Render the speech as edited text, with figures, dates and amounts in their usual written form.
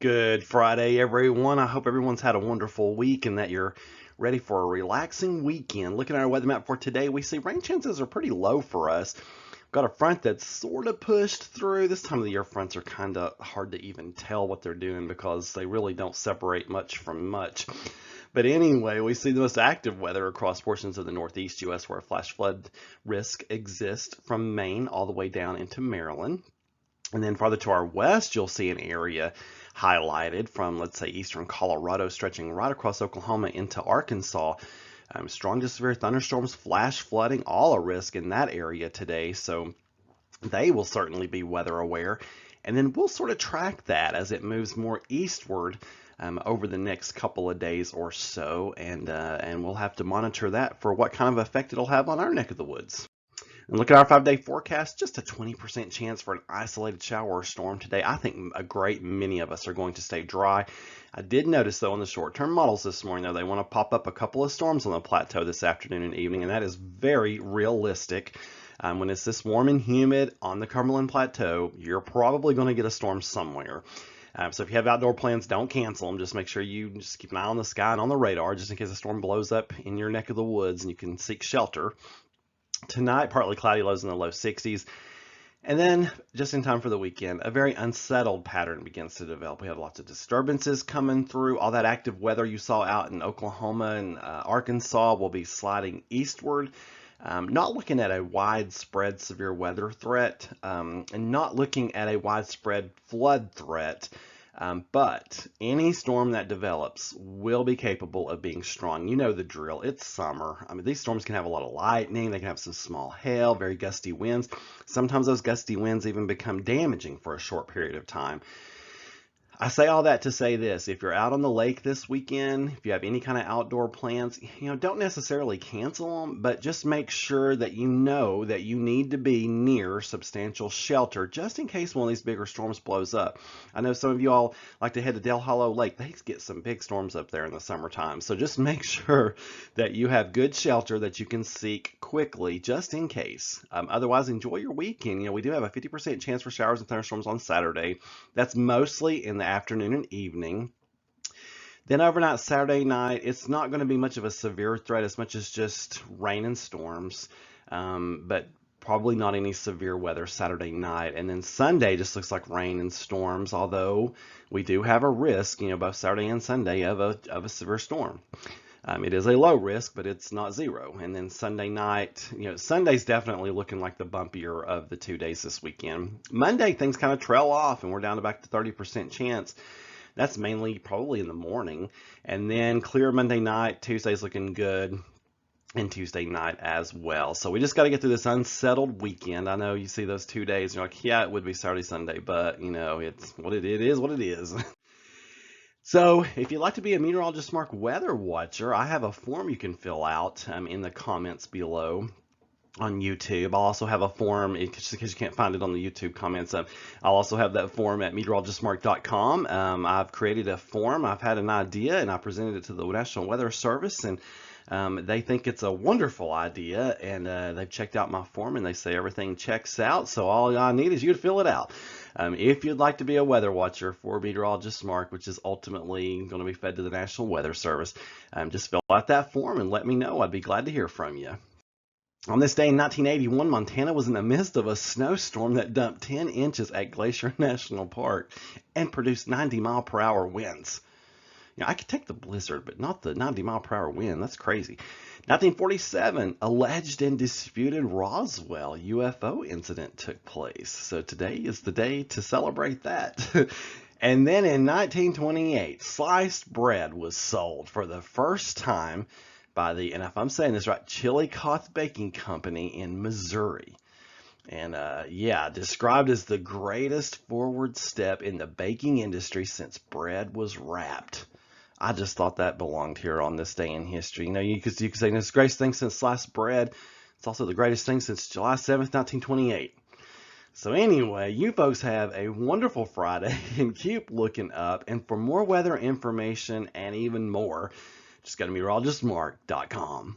Good Friday, everyone. I hope everyone's had a wonderful week and that you're ready for a relaxing weekend. Looking at our weather map for today, we see rain chances are pretty low for us. We've got a front that's sort of pushed through. This time of the year, fronts are kind of hard to even tell what they're doing because they really don't separate much from much. But anyway, we see the most active weather across portions of the northeast U.S. where a flash flood risk exists from Maine all the way down into Maryland. And then farther to our west, you'll see an area highlighted from, let's say, eastern Colorado, stretching right across Oklahoma into Arkansas. Strong to severe thunderstorms, flash flooding, all a risk in that area today. So they will certainly be weather aware. And then we'll sort of track that as it moves more eastward over the next couple of days or so. And we'll have to monitor that for what kind of effect it'll have on our neck of the woods. And look at our 5-day forecast, just a 20% chance for an isolated shower or storm today. I think a great many of us are going to stay dry. I did notice, though, on the short-term models this morning, though, they want to pop up a couple of storms on the plateau this afternoon and evening, and that is very realistic. When it's this warm and humid on the Cumberland Plateau, you're probably going to get a storm somewhere. So if you have outdoor plans, don't cancel them. Just make sure you just keep an eye on the sky and on the radar, just in case a storm blows up in your neck of the woods and you can seek shelter. Tonight, partly cloudy, lows in the low 60s. And then, just in time for the weekend, a very unsettled pattern begins to develop. We have lots of disturbances coming through. All that active weather you saw out in Oklahoma and Arkansas will be sliding eastward. Not looking at a widespread severe weather threat, and not looking at a widespread flood threat. But any storm that develops will be capable of being strong. You know the drill. It's summer. I mean, these storms can have a lot of lightning. They can have some small hail, very gusty winds. Sometimes those gusty winds even become damaging for a short period of time. I say all that to say this: if you're out on the lake this weekend, if you have any kind of outdoor plans, don't necessarily cancel them, but just make sure that you know that you need to be near substantial shelter just in case one of these bigger storms blows up. I know some of you all like to head to Del Hollow Lake. They get some big storms up there in the summertime, so just make sure that you have good shelter that you can seek quickly just in case. Otherwise, enjoy your weekend. We do have a 50% chance for showers and thunderstorms on Saturday. That's mostly in the afternoon and evening. Then overnight Saturday night, it's not going to be much of a severe threat as much as just rain and storms, but probably not any severe weather Saturday night. And then Sunday just looks like rain and storms, although we do have a risk, both Saturday and Sunday of a severe storm. It is a low risk, but it's not zero. And then Sunday night, Sunday's definitely looking like the bumpier of the 2 days this weekend. Monday, things kind of trail off, and we're down to back to 30% chance. That's mainly probably in the morning. And then clear Monday night, Tuesday's looking good, and Tuesday night as well. So we just got to get through this unsettled weekend. I know you see those 2 days, and you're like, yeah, it would be Saturday, Sunday, but, it's what it is, what it is. So if you'd like to be a Meteorologist Mark weather watcher, I have a form you can fill out in the comments below on YouTube. I'll also have a form, just in case you can't find it on the YouTube comments, I'll also have that form at meteorologistmark.com. I've created a form. I've had an idea, and I presented it to the National Weather Service, and they think it's a wonderful idea, and they've checked out my form, and they say everything checks out, so all I need is you to fill it out. If you'd like to be a weather watcher for Meteorologist Mark, which is ultimately going to be fed to the National Weather Service, just fill out that form and let me know. I'd be glad to hear from you. On this day in 1981, Montana was in the midst of a snowstorm that dumped 10 inches at Glacier National Park and produced 90-mile-per-hour winds. I could take the blizzard, but not the 90-mile-per-hour wind. That's crazy. 1947, alleged and disputed Roswell UFO incident took place. So today is the day to celebrate that. And then in 1928, sliced bread was sold for the first time by the, and if I'm saying this right, Chillicothe Baking Company in Missouri. And described as the greatest forward step in the baking industry since bread was wrapped. I just thought that belonged here on this day in history. You could say it's the greatest thing since sliced bread. It's also the greatest thing since July 7th, 1928. So anyway, you folks have a wonderful Friday and keep looking up. And for more weather information and even more, just go to meteorologistmark.com.